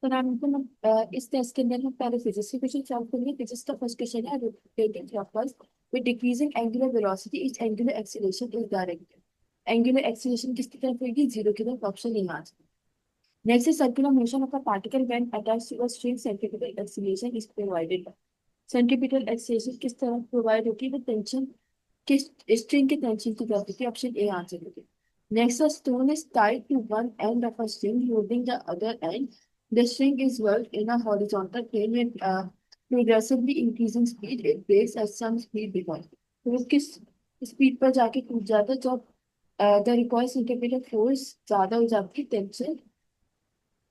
तो नाम इस टेस्ट के अंदर हम पहले फिजिक्स के क्वेश्चन सॉल्व करेंगे। फिजिक्स का फर्स्ट क्वेश्चन है rotating clockwise with decreasing angular velocity is angular acceleration is direct. Angular acceleration किसकी तरफ होगी? जीरो की तरफ। Option A answer. Next is circular motion of a particle when attached to a string. Centripetal acceleration is provided by। Centripetal acceleration किस तरह provide होती है? वो टेंशन किस स्ट्रिंग के टेंशन की तरफ होती है। ऑप्शन ए आंसर होगी। Next stone is tied to one end of a string holding the other end. The string is whirled in a horizontal plane with progressively increasing speed. It breaks at some speed because तो वो किस speed पर जाके टूट जाता है जब the recoil centripetal force ज्यादा हो जाती है टेंशन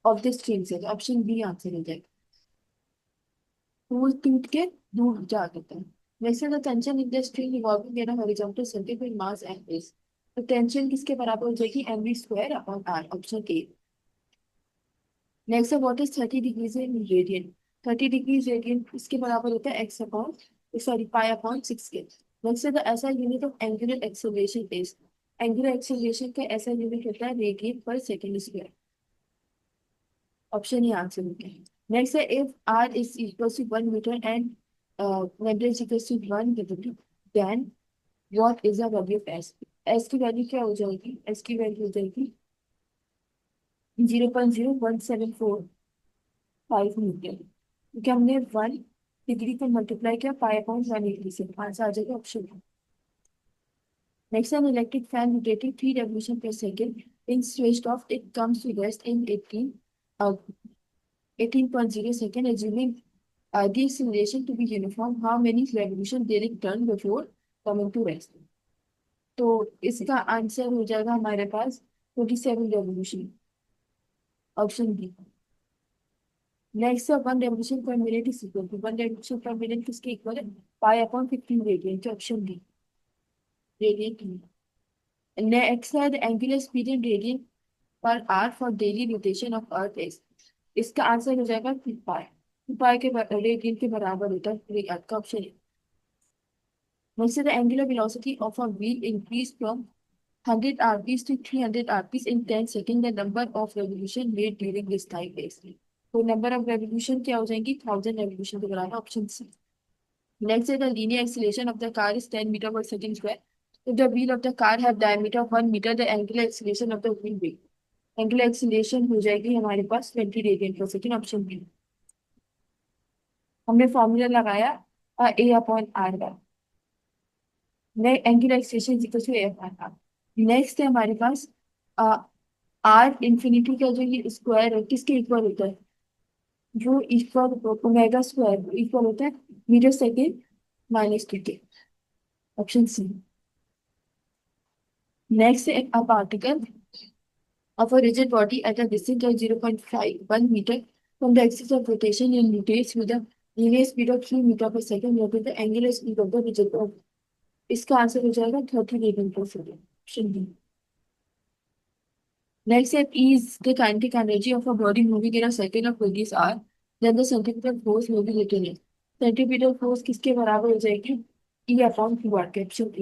ऑफ द स्ट्रिंग से। ऑप्शन बी आंसर हो जाएगा। टूट टूट के दूर जा देता है। वैसे the tension in the string revolving in a horizontal circle with mass and is. तो टेंशन किसके बराबर हो जाएगी? M we square upon r. Option A. Next है what is 30 degrees in radian. 30 degrees radian इसके बराबर होता है x upon sorry pi upon 6 के। नेक्स्ट है the SI unit of angular acceleration is. Angular acceleration का ऐसा यूनिट होता है radian per second square. Option ही आंसर होगा। नेक्स्ट है if R is equal to 1 meter and वेंडर is equal to 1 meter then what is the value of S. S की value क्या हो जाएगी? एस की वैल्यू हो जाएगी 0.01745 मीटर, क्योंकि हमने 1 डिग्री को मल्टीप्लाई किया पाई अपॉन 180 से। आंसर आ जाएगा option. Next an electric fan rotating 3 revolution per second in switched off it comes to rest in 18.0 second, assuming the acceleration to be uniform, how many revolution did it turn before coming to rest? तो इसका answer हो जाएगा हमारे पास 27 revolution. Option B. Next 1 revolution per minute is equal to 1 revolution per minute किसके इक्वल है? Pi upon 15 radian. Option B radian. Next है the angular speed in radian per hour for daily rotation of earth is. इसका answer हो जाएगा 2 पाई। 2 पाई के radian के बराबर होता है अर्थ का। ऑप्शन है। Next is the angular velocity of a wheel increased from 100 rpm to 300 rpm in 10 seconds. The number of revolution made during this time is। तो नंबर ऑफ रेवोल्यूशन क्या हो जाएंगी? 1000 रेवोल्यूशन के बराबर। Option C. Next is the linear acceleration of the car is 10 meter per second square. If the wheel of the car have diameter of 1 meter, the angular acceleration of the wheel will। Angular acceleration हो जाएगी हमारे पास 20 radian per second. Option B. हमने formula लगाया A upon R का। Angular acceleration is equal to A upon R. Next है हमारे पास are infinity का जो ये स्क्वायर है किसके इक्वल होता है? जो इक्वल ओमेगा स्क्वायर इक्वल होता है मीटर सेकेंड माइनस टी के। Option C. नेक्स्ट है a particle of a rigid body at a distance of 0.51 meter from the axis of rotation and rotates with a linear speed of 3 meter per second. What is the angular speed of the rigid body? इसका answer हो जाएगा 30 radian per second. Option B. Next है E is the kinetic energy of a body moving in a circle of radius r, then the centripetal force will be written in। Centripetal force किसके बराबर हो जाएगी? E upon Q R के। Option A.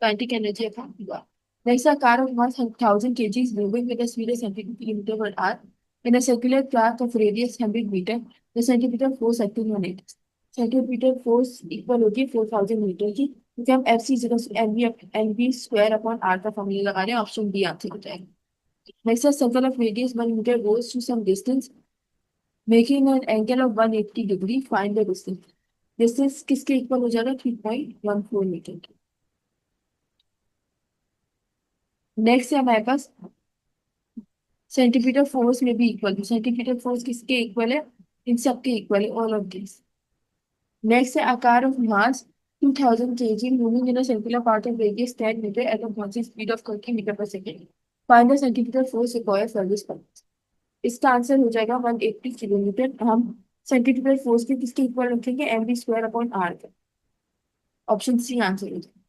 kinetic energy of Activa। Next, a car of 1000 kg is moving with a speed of 70 km per hour in a circular track of radius 100 meter. The centripetal force acting on it। Centripetal force equal होगी 4000 meter की, क्योंकि हम F C is N B square upon R का formula लगा रहे हैं। Option B answer हो जाएगा। Next circle of radius 1 meter goes to some distance making an angle of 180 degree. Find the distance. Distance किसके इक्वल हो जाएगा? 3.14 metre. Next है हमारे पास सेंटीमीटर फोर्स में भी इक्वल। सेंटीमीटर फोर्स किसके इक्वल है? इन सबके इक्वल है ऑल ऑफ दिस। नेक्स्ट है a car of mass 2000 kg moving in a circular part of radius 10 metre at a constant speed of 30 metre per second. Find the centimetre force required for this purpose. इसका answer हो जाएगा 180 kilometre. हम centimetre force के किसके equal रखेंगे? M B square upon R का। Option C answer हो जाएगा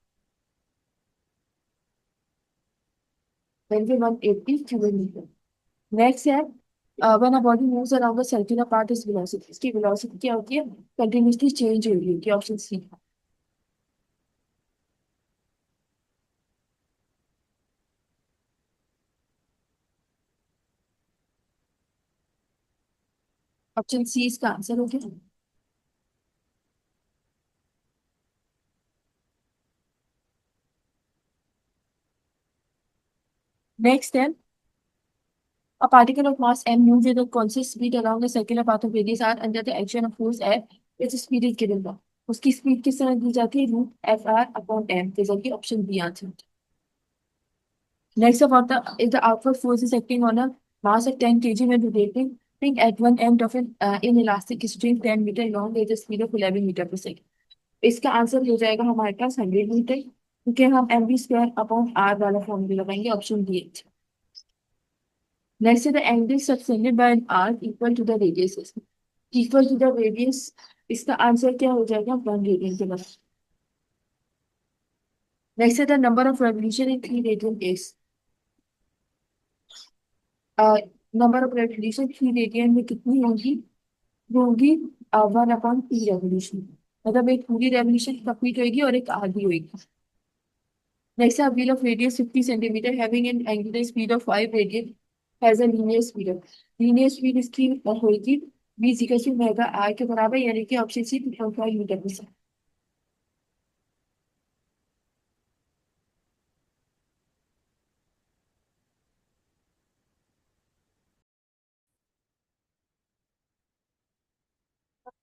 180 किलोमीटर। नेक्स्ट है when a body moves around a circular path is velocity। इसकी velocity क्या होती है? कंटिन्यूसली चेंज हो रही होती है। Option C. ऑप्शन सी इसका आंसर हो गया। नेक्स्ट है, a particle of mass m moves with a constant speed along a circular path of radius r under the action of force F, its speed is given by। उसकी speed किस तरह दी जाती है, root F R upon M, जैसा कि option B answer. Next about the if the outward force is acting on a mass of 10 kg when rotating thing at one end of an inelastic string 10 meter long at the speed of 11 meter per second। इसका answer हो जाएगा हमारे पास 100 meter, क्योंकि हम M we square upon R वाला formula लगाएंगे, option B. Next the angle subtended by an arc equal to the radius, equal to the radius, इसका आंसर क्या हो जाएगा, 1 रेडियन के बस। Next the number of revolution in 3 radian case, number of revolution 3 radian में कितनी होगी, वो होगी 1/3 रेवोल्यूशन, मतलब एक पूरी रेवोल्यूशन कंप्लीट होगी और एक आधी होगी। Next a wheel of radius 50 centimeter having an angular speed of 5 radian has a linear speed of, linear speed इसकी होगी v is equal to omega r के बराबर, यानी कि option C 2.5 metre per second.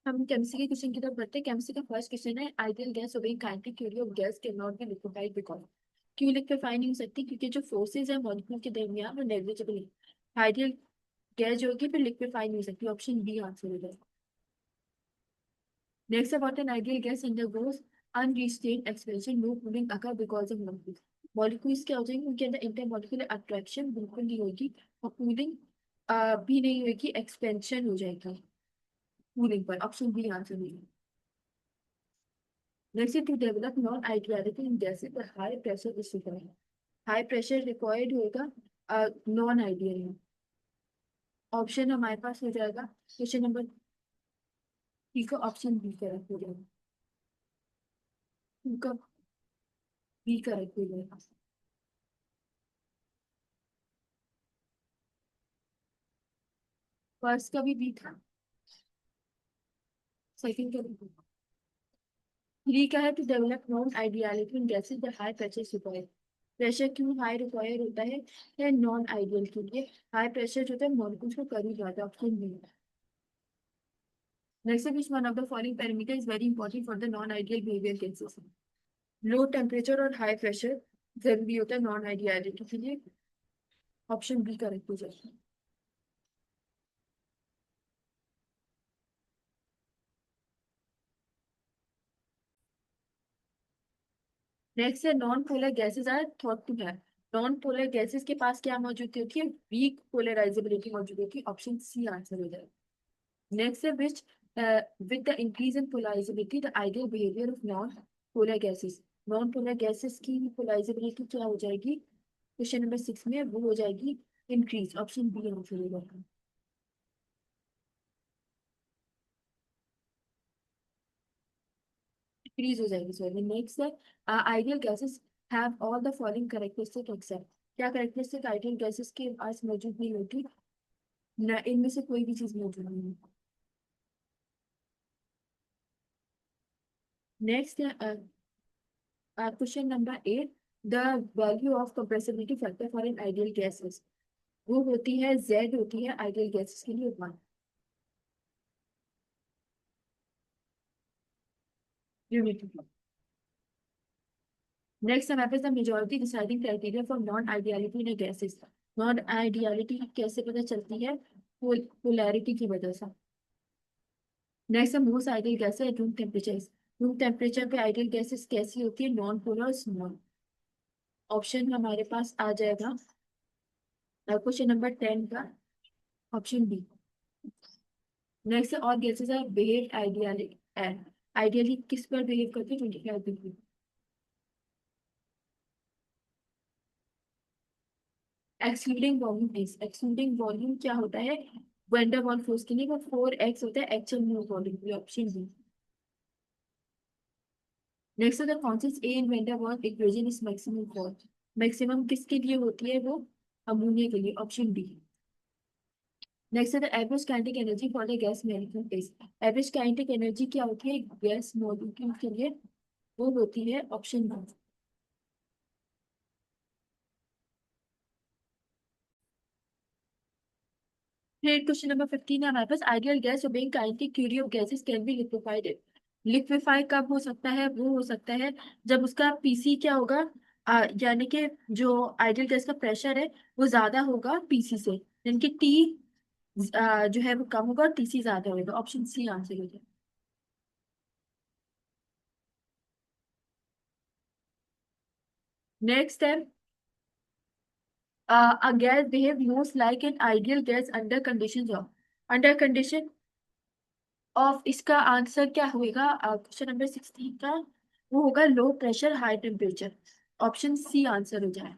हम केमिस्ट्री के question की तरफ बढ़ते हैं। केमिस्ट्री का फर्स्ट क्वेश्चन है, ideal gas obeying kinetic theory of gas can not be liquefied because, क्यों लिक्विफाई नहीं हो सकती, क्योंकि जो फोर्सेज है मॉलिक्यूल के दरमियान वो नेग्लिजिबल है। आइडियल गैस जो होगी फिर लिक्विफाई नहीं हो सकती, ऑप्शन बी आंसर हो जाएगा। Next about an ideal gas undergoes unrestrained expansion, no cooling occur because of molecules। Molecules क्या हो जाएंगे, उनके अंदर इंटरमॉलिक्यूलर अट्रैक्शन बिल्कुल नहीं होगी और कूलिंग भी नहीं होगी, एक्सपेंशन हो जाएगा कूलिंग पर, ऑप्शन बी आंसर होगी। Next to develop non ideality in gases पर high pressure is required, high pressure required होगा नॉन आइडियल में, ऑप्शन हमारे पास हो जाएगा क्वेश्चन नंबर डी का ऑप्शन बी करेक्ट हो जाएगा, उनका बी करेक्ट हो जाएगा। फर्स्ट का भी बी था, सेकंड का भी बी। थ्री का है to develop non ideality in gases the high pressure required, pressure क्यों हाई रिक्वायर होता है नॉन आइडियल के लिए, हाई प्रेशर जो होता है मॉलिक्यूल्स को करीब जाता है, option B. Next which one of the following parameter is very important for the non ideal behaviour cases, low temperature और हाई प्रेशर जरूरी होता है नॉन आइडियलिटी के लिए, ऑप्शन बी करेक्ट हो जाएगा। नेक्स्ट है non polar gases are thought to have, non polar gases के पास क्या मौजूद होती है, वीक पोलराइजेबिलिटी मौजूद होती है, ऑप्शन सी आंसर हो जाएगा। नेक्स्ट है विच with the increase in polarizability the ideal behavior of non-polar gases, non-polar gases की polarizability क्या हो जाएगी, क्वेश्चन नंबर 6 में वो हो जाएगी इंक्रीज, ऑप्शन बी आंसर होगा, इंक्रीज हो जाएगी सॉरी। नेक्स्ट है ideal gases have all the following characteristic except, क्या कैरेक्टरिस्टिक आइडियल गैसेस के पास मौजूद नहीं होती, न इनमें से कोई भी चीज मौजूद नहीं है। नेक्स्ट है question number 8, the value of compressibility factor for an ideal gases, वो होती है जेड होती है आइडियल गैसेस के लिए 1, यूनिट। नेक्स्ट हमारे पास the majority deciding criteria for non ideality in gases, non ideality कैसे पता चलती है, पोलैरिटी की वजह से। नेक्स्ट मोस्ट आइडियल गैस है रूम टेम्परेचर, रूम टेम्परेचर पे आइडियल गैसेस कैसी होती है, नॉन पोलर और स्मॉल, ऑप्शन हमारे पास आ जाएगा क्वेश्चन नंबर 10 का ऑप्शन बी। नेक्स्ट और gases are behave ideally, ideally किस पर बिहेव करती है, 25 degree. Excluding volume is, excluding volume क्या होता है, वैन डर वाल फोर्स के लिए वो 4x होता है एक्चुअल न्यू वॉल्यूम के लिए, option B. Next the concept a in van der Waals equation is maximum for, maximum किसके लिए होती है वो, अमोनिया के लिए, ऑप्शन बी। नेक्स्ट है the average kinetic energy for the gas molecule is. Average kinetic energy क्या होती है गैस मॉलिक्यूल के लिए? वो होती है ऑप्शन वन। फिर क्वेश्चन नंबर 15 है हमारे पास, ideal gas obeying kinetic theory of gases can be liquefied. Liquefy कब हो सकता है? वो हो सकता है जब उसका पीसी क्या होगा, यानी कि जो आइडियल गैस का प्रेशर है वो ज्यादा होगा पीसी से, यानी कि टी जो है वो कम होगा और टीसी ज्यादा होगा। ऑप्शन सी आंसर हो जाए। नेक्स्ट है a gas behave most like an ideal gas under conditions of, under condition of. इसका आंसर क्या होगा क्वेश्चन नंबर 16 का? वो होगा low pressure high temperature. Option C answer हो जाए।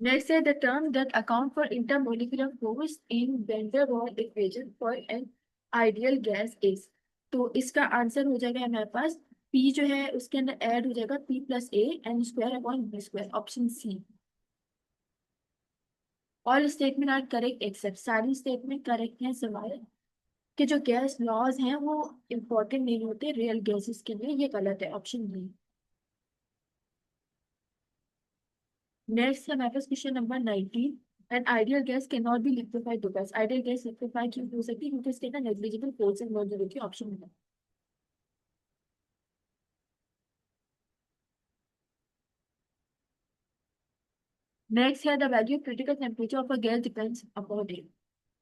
नेक्स्ट है the term that account for intermolecular force in van der Waals equation for an ideal gas is. तो इसका आंसर हो जाएगा हमारे पास पी जो है उसके अंदर ऐड हो जाएगा P plus A N square upon B square. Option C. All statement are correct except, सारी स्टेटमेंट करेक्ट है सिवाय कि जो गैस लॉज हैं वो इम्पोर्टेंट नहीं होते रियल गैसेस के लिए। ये गलत है। Option B. नेक्स्ट है हमारे पास question number 19। An ideal gas can not be liquefied to gas. Ideal gas liquefy क्यों हो सकती है? क्योंकि इसके अंदर नेग्लिजिबल फोर्स मौजूद होती है। Option B. नेक्स्ट है the value critical temperature of a gas depends upon it.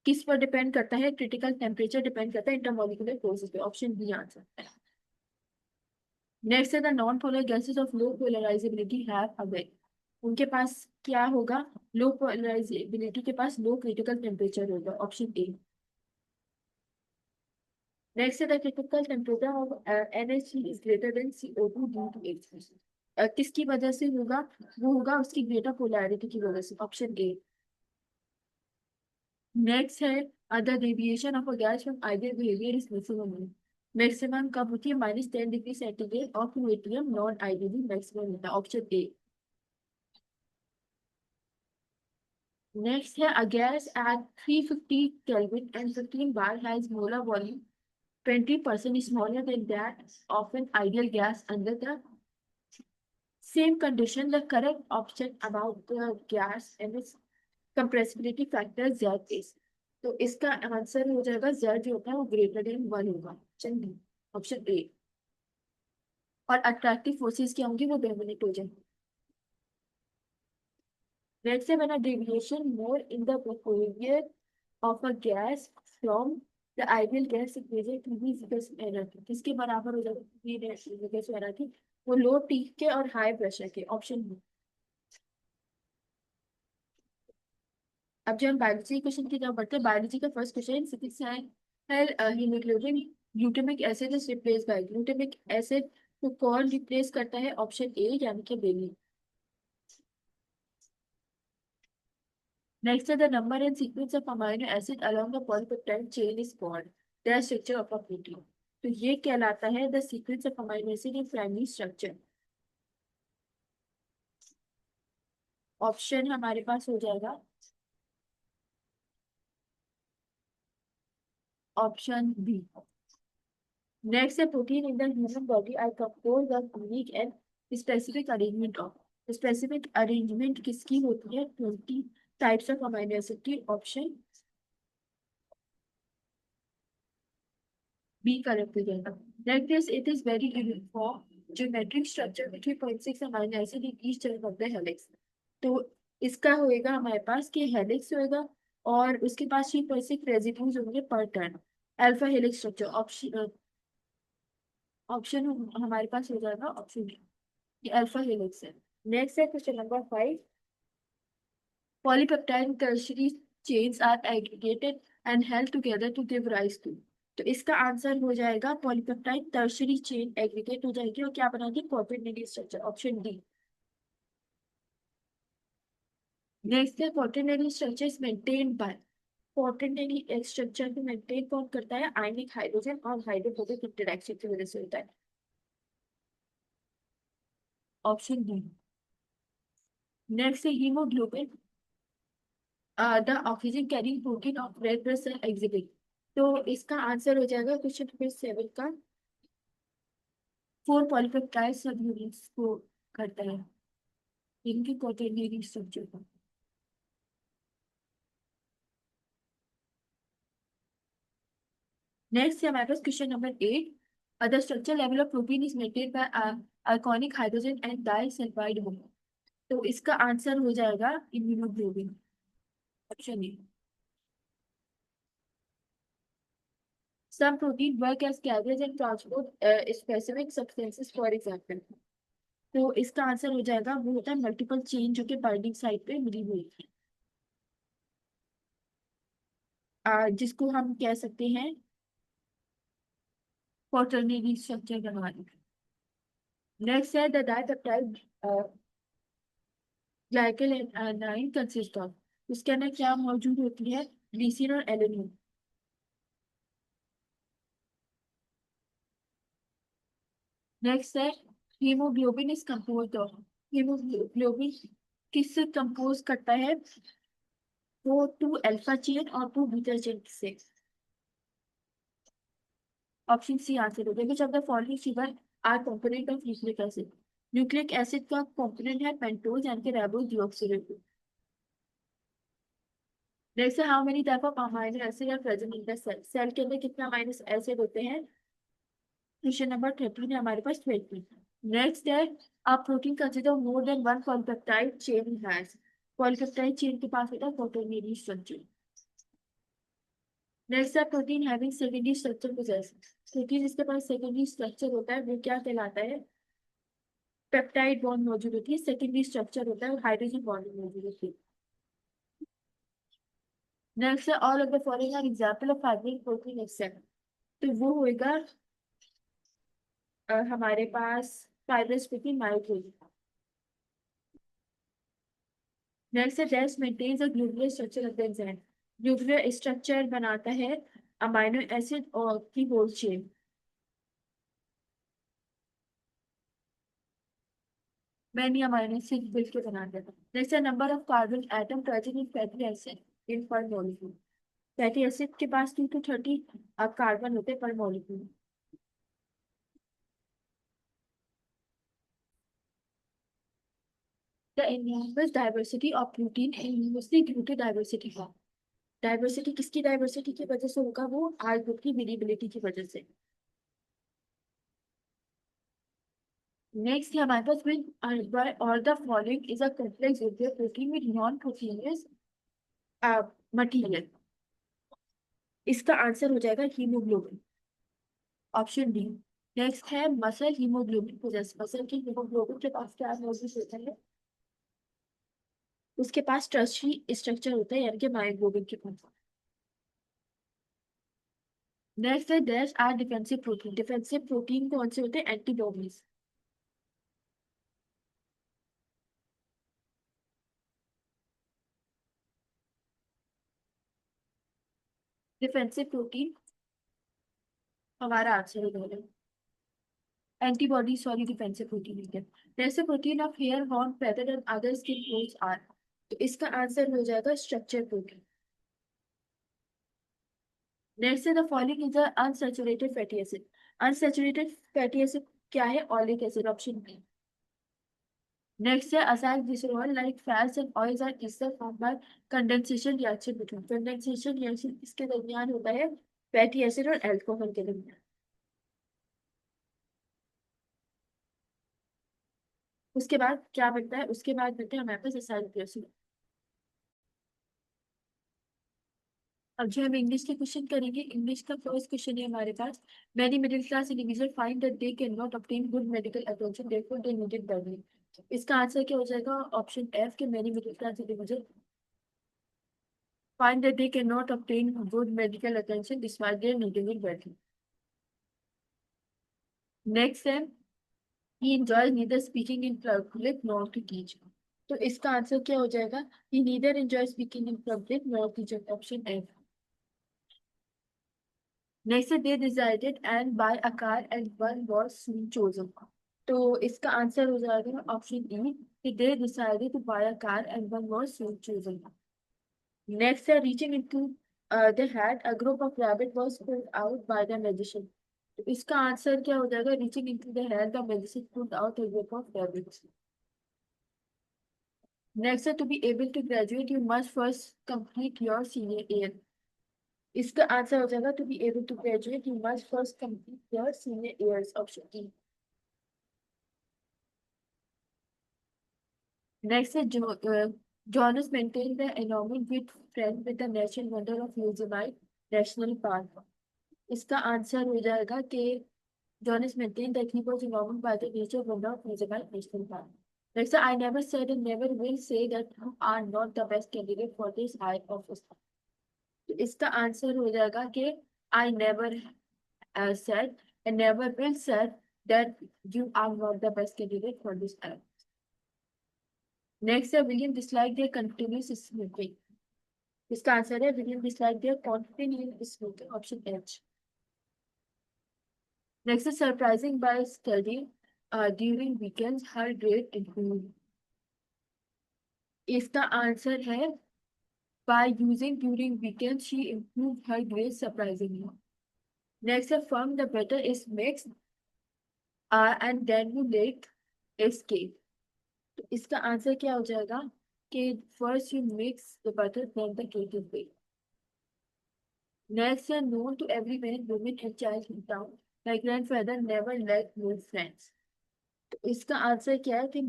किस पर डिपेंड करता है? क्रिटिकल टेम्परेचर डिपेंड करता है इंटरमॉलिक्यूलर फोर्सेस पे। Option B answer. नेक्स्ट है the non polar gases of low polarizability have a weight. उनके पास क्या होगा? लो पोलराइजेबिलिटी के पास लो क्रिटिकल टेम्परेचर होगा। Option A. नेक्स्ट है the critical temperature of NH3 is greater than CO2 due to H। किसकी वजह से होगा? वो होगा उसकी ग्रेटर पोलैरिटी की वजह से। Option A. नेक्स्ट है other deviation of a gas from ideal behaviour is maximum. Maximum कब होती है? -10 डिग्री सेंटीग्रेड और क्यूएटीएम नॉन आइडियली मैक्सिमम होता है। ऑप्शन ए। Next है a gas at 350 Kelvin and 15 bar has molar volume 20% smaller than that of an ideal gas under the same condition. The correct option about the gas and its compressibility factor Z is। तो इसका answer हो जाएगा Z जो होता है वो greater than 1 होगा। चलिए ऑप्शन ए। और अट्रैक्टिव फोर्सेस क्या होंगी? वो डोमिनेट हो जाएंगी। Next है when a deviation more in the behavior of a gas from the ideal gas equation to be gas energy किसके बराबर हो जाएगा? gas energy वो लो टी के और हाई प्रेशर के। Option B. अब जो हम बायोलॉजी क्वेश्चन की तरफ बढ़ते हैं, बायोलॉजी का फर्स्ट क्वेश्चन सिक्स है haemoglobin glutamic acid is replace by glutamic acid को कौन रिप्लेस करता है? ऑप्शन ए यानी कि बेली। Next is the number and sequence of amino acid along the polypeptide chain is called the structure of a protein। तो ये कहलाता है the sequence of amino acid in primary structure। Option हमारे पास हो जाएगा ऑप्शन बी। नेक्स्ट है protein in the human body are compose of unique and specific arrangement of. Specific arrangement किसकी होती है? 20 टाइप्स ऑफ अमीनो एसिड की। Option B correct हो जाएगा। Like this it is very uniform geometric structure में 3.6 amino acid in each chain of the helix. तो इसका होएगा हमारे पास कि हेलिक्स होएगा और उसके पास 3.6 रेजिड्यूज होंगे per turn. Alpha helix structure. Option option हमारे पास हो जाएगा ऑप्शन बी, ये अल्फा हेलिक्स है। नेक्स्ट है question number 5। Polypeptide tertiary chains are aggregated and held together to give rise to. तो इसका आंसर हो जाएगा पॉलीपेप्टाइड टर्शियरी चेन एग्रीगेट हो जाएगी और क्या बनाएगी? Quadratic structure. Option D. Next है quadratic structure is maintained by. Quadratic structure को मेंटेन कौन करता है? आयनिक हाइड्रोजन और हाइड्रोफोबिक इंटरेक्शन की वजह से होता है। Option D. नेक्स्ट है haemoglobin the oxygen carrying protein of red blood cell exhibit. तो इसका आंसर हो जाएगा क्वेश्चन नंबर 7 का, 4 पॉलीपेप्टाइड सब यूनिट्स को करता है इनकी क्वाटरनरी स्ट्रक्चर का। नेक्स्ट है हमारे पास question number 8, the structure level of protein is maintained by organic hydrogen and disulphide bond. तो इसका आंसर हो जाएगा immunoglobin, option A. Some protein work as carriers and transport specific substances for example। तो इसका answer हो जाएगा, वो होता है मल्टीपल चेन जो कि बाइंडिंग साइट पे मिली हुई है, जिसको हम कह सकते हैं क्वाटरनरी स्ट्रक्चर बनवाने। नेक्स्ट है the dipeptide glycyl and alanine consist of. उसके अंदर क्या मौजूद होती है, ग्लीसिन और एलेनिन। नेक्स्ट है haemoglobin is composed of. Haemoglobin किससे कंपोज करता है, वो 2 अल्फा चेन और 2 बीटा चेन से। ऑप्शन सी आंसर हो गया। Which of the following sugar are component of nucleic acid. Nucleic acid का कंपोनेंट है पेंटोज यानी कि ribose deoxyribose. Next how many type of amino acid are present in the cell. Cell के अंदर कितने amino acid होते हैं, question number 13 है हमारे पास 20। नेक्स्ट है आप protein consider more than one polypeptide chain has. Polypeptide chain के पास होता है क्वाटरनरी स्ट्रक्चर। नेक्स्ट है protein having secondary structure possess. Protein जिसके पास सेकेंडरी स्ट्रक्चर होता है वो क्या कहलाता है, पेप्टाइड बॉन्ड मौजूद होती है, सेकेंडरी स्ट्रक्चर होता है और हाइड्रोजन बॉन्ड मौजूद होती है। नेक्स्ट है all of the following are example of fibric protein except. तो वो होएगा हमारे पास फाइब्रस प्रोटीन मायोट्यूब। नेक्स्ट है that maintains a globular structure of the enzyme. Globular structure बनाता है अमाइनो एसिड और की whole chain. Many amino acid मिलकर बनाते हैं। नेक्स्ट है number of carbon atom present in fatty acid in per molecule. Fatty acid के पास 2 to 30 carbon होते हैं पर molecule. The enormous diversity of protein and mostly due to diversity का। Diversity किसकी डाइवर्सिटी की वजह से होगा, वो आर ग्रुप की वेरिएबिलिटी की वजह से। नेक्स्ट है हमारे पास विद बाय और the following is a complex protein with non proteinaceous material. इसका आंसर हो जाएगा हीमोग्लोबिन, ऑप्शन डी। नेक्स्ट है मसल हीमोग्लोबिन पोजेस। मसल के हीमोग्लोबिन के पास क्या मौजूद होता है, उसके पास टर्शरी स्ट्रक्चर होता है यानी कि मायोग्लोबिन के पास। नेक्स्ट है dash are defensive protein. Defensive protein कौन से होते हैं, एंटीबॉडीज। डिफेंसिव प्रोटीन हमारा आंसर हो जाएगा एंटीबॉडी, सॉरी डिफेंसिव प्रोटीन है। जैसे protein of hair horn feather and other skin folds are. तो इसका आंसर हो जाएगा structure protein. Next the following is unsaturated fatty acid. Unsaturated fatty acid क्या है, oleic acid, option B. Next है aside glycerol like fats and oils are ester form by condensation reaction between. Condensation reaction इसके दरमियान होता है fatty acid और alcohol के दरमियान। उसके बाद क्या बनता है, उसके बाद बनता है हमारे पास असाइड ग्लिसरॉल। अब जो हम इंग्लिश के क्वेश्चन करेंगे, इंग्लिश का फर्स्ट क्वेश्चन है हमारे पास, many middle class individual find that they can not obtain good medical attention therefore they need it badly. इसका आंसर क्या हो जाएगा, ऑप्शन एफ के many middle class individual find that they can not obtain good medical attention despite their needing it badly. Next है he enjoys neither speaking in public nor to teach. तो इसका answer क्या हो जाएगा, he neither enjoy speaking in public nor teach, option F. Next, they decided and buy a car and one was soon chosen। तो इसका answer हो जाएगा option E कि they decided to buy a car and one was soon chosen। Next, reaching into the hat, a group of rabbit was pulled out by the magician. तो इसका answer क्या हो जाएगा? Reaching into the hat, the magician pulled out a group of rabbits. Next, to be able to graduate, you must first complete your senior year. इसका answer हो जाएगा to be able to graduate, you must first complete your senior years. Option E. Next, Jonas maintained the endowment with friend with the national wonder of Yosemite National Park. इसका answer हो जाएगा कि Jonas maintained that he was endowed by the nature wonder of Yosemite National Park. Next, I never said and never will say that you are not the best candidate for this high office. तो इसका answer हो जाएगा कि I never said and never will said that you are not the best candidate for this high. Next, William disliked their continuous smoking. इसका answer है William disliked their continuous smoking. Option H. Next is surprising by studying during weekends her grade improved. इसका answer है by using during weekends she improved her grades surprisingly. Next, from the butter is mixed and then you make a cake. तो इसका answer क्या हो जाएगा कि first you mix the butter then the cake is baked. Next, known to every man, woman and child in town. My grandfather never liked new friends. तो इसका answer क्या है कि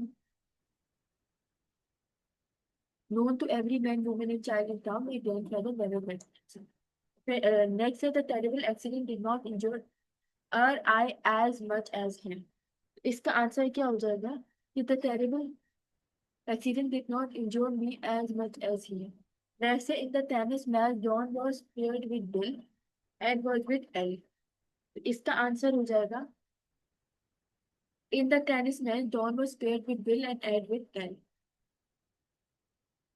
known to every man, woman and child in town, my grandfather never met friends. Next, the terrible accident did not injure or I as much as him. इसका answer क्या हो जाएगा कि the terrible accident did not injure me as much as him. Next, in the tennis match, John was paired with Bill and was with Ellie. इसका answer हो जाएगा in the tennis match, Dawn was paired with Bill and Ed with Ellie.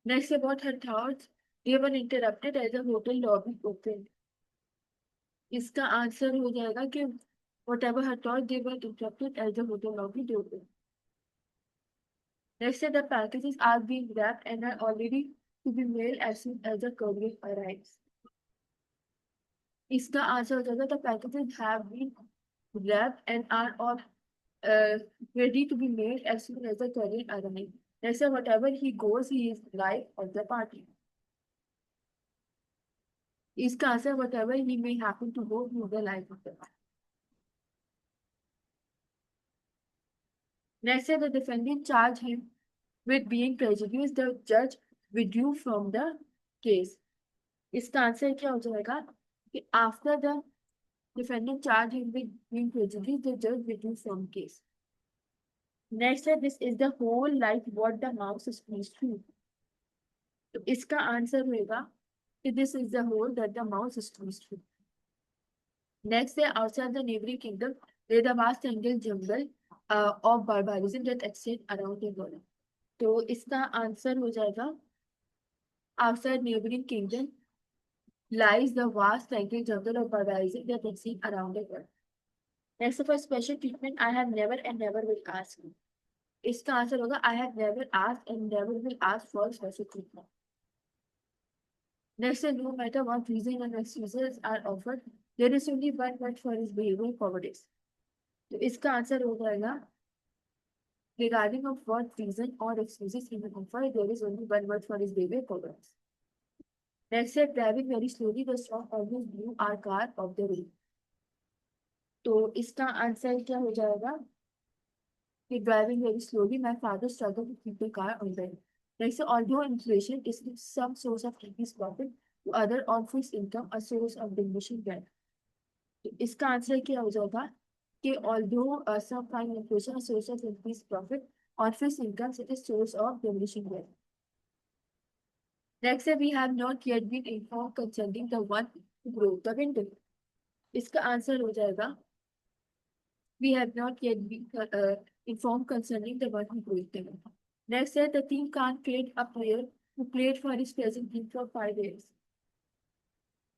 Next, about her thoughts, they were interrupted as the hotel lobby opened. इसका answer हो जाएगा कि whatever her thoughts, they were interrupted as the hotel lobby opened. Next, the packages are being wrapped and are already to be mailed as soon as the courier arrives. इसका answer हो जाएगा the packages have been wrapped and are all ready to be mailed as soon as the courier arrives. Next, whatever he goes, he is life of the party. इसका answer whatever he may happen to go, he is the life of the party. Next, the defendant charged him with being prejudiced. The judge withdrew from the case. इसका answer क्या हो जाएगा कि after the defendant charged him with being prejudiced, the judge withdrew from case. Next, this is the whole life what the mouse is pleased to. तो इसका answer होगा कि this is the whole that the mouse is pleased to. Next, outside the neighboring kingdom, there the vast tangled jungle of barbarism that extend around the world. तो इसका answer हो जाएगा outside neighboring kingdom lies the vast tangled jungle of barbarism that extend around the world. Next, for special treatment, I have never and never will ask. इसका answer होगा I have never asked and never will ask for special treatment. Next, no matter what reason and excuses are offered, there is only one word for his behavior cowardice. तो इसका answer हो जाएगा regarding of what reason or excuses he may offer, there is only one word for his behavior cowardice. Next, driving very slowly, the storm always blew our car off the road. तो इसका answer क्या हो जाएगा कि driving very slowly, my father struggled to keep the car on the road. Next, although inflation is some source of increased profit, to other on fixed income, a source of diminishing wealth. तो इसका answer क्या हो जाएगा कि although some find inflation a source of increased profit, on fixed income it is source of diminishing wealth. Next, we have not yet been informed concerning the one who broke the window. इसका answer हो जाएगा we have not yet been informed concerning the one who broke the window. Next, the team can't trade a player who played for his present team for 5 years.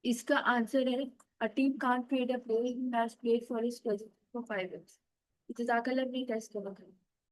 इसका answer है a team can't trade a player who has played for his present team for 5 years. It is आकलन नहीं test करना.